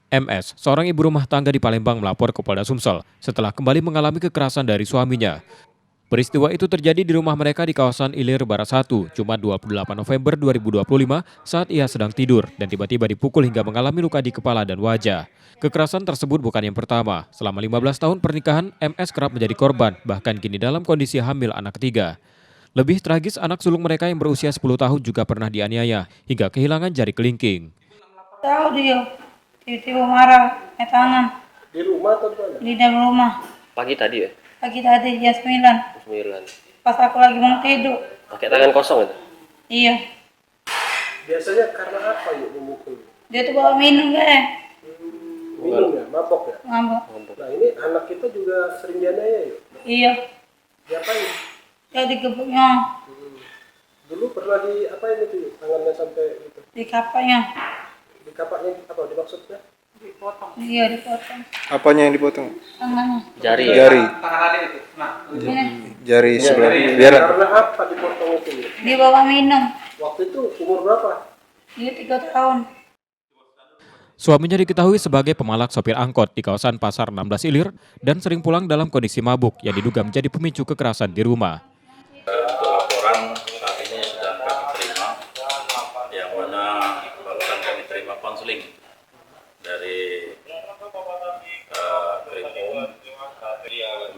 MS, seorang ibu rumah tangga di Palembang melapor ke Polda Sumsel setelah kembali mengalami kekerasan dari suaminya. Peristiwa itu terjadi di rumah mereka di kawasan Ilir Barat 1, Jumat 28 November 2025 saat ia sedang tidur dan tiba-tiba dipukul hingga mengalami luka di kepala dan wajah. Kekerasan tersebut bukan yang pertama. Selama 15 tahun pernikahan, MS kerap menjadi korban, bahkan kini dalam kondisi hamil anak ketiga. Lebih tragis, anak sulung mereka yang berusia 10 tahun juga pernah dianiaya hingga kehilangan jari kelingking. Tahu dia, tiba-tiba marah, main tangan. Di rumah atau di mana? Di dalam rumah. Pagi tadi ya? Pagi tadi jam 9. 9. Pas aku lagi mau tidur. Pakai tangan kosong itu? Iya. Biasanya karena apa yuk memukul? Dia tuh bawa minum deh. Minum ya, mabok ya. Ngambek. Nah ini anak kita juga sering dianiaya yuk. Iya. Diapain? Dia digebuknya. Dulu pernah diapain itu yuk? Tangannya sampai gitu. Di kapaknya. Di kapaknya apa dimaksudnya? Iya, dipotong. Apanya yang dipotong? Tangannya. Jari. Jari. Ini. Jari sebelah. Biar Karena apa dipotong itu yuk? Dia bawa minum. Waktu itu umur berapa? Dia 3 tahun. Suaminya diketahui sebagai pemalak sopir angkot di kawasan Pasar 16 Ilir dan sering pulang dalam kondisi mabuk yang diduga menjadi pemicu kekerasan di rumah. Untuk laporan saat ini sedang kami terima, yang mana barusan kami terima konseling dari Krimum.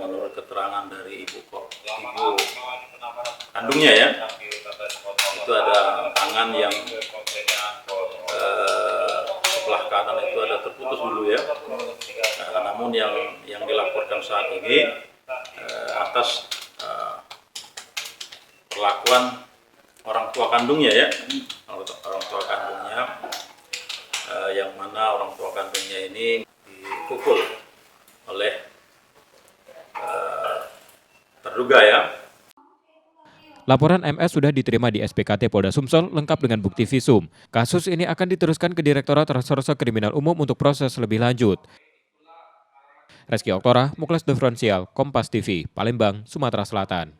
Menurut keterangan dari ibu kandungnya ya, itu ada tangan yang sebelah kanan itu ada terputus dulu ya. Namun yang dilaporkan saat ini atas perlakuan orang tua kandungnya ya, orang tua kandungnya, yang mana orang tua kandungnya ini dipukul oleh terduga ya. Laporan MS sudah diterima di SPKT Polda Sumsel lengkap dengan bukti visum. Kasus ini akan diteruskan ke Direktorat Reserse Kriminal Umum untuk proses lebih lanjut. Reski Oktora, Muklas Diferensial, Kompas TV, Palembang, Sumatera Selatan.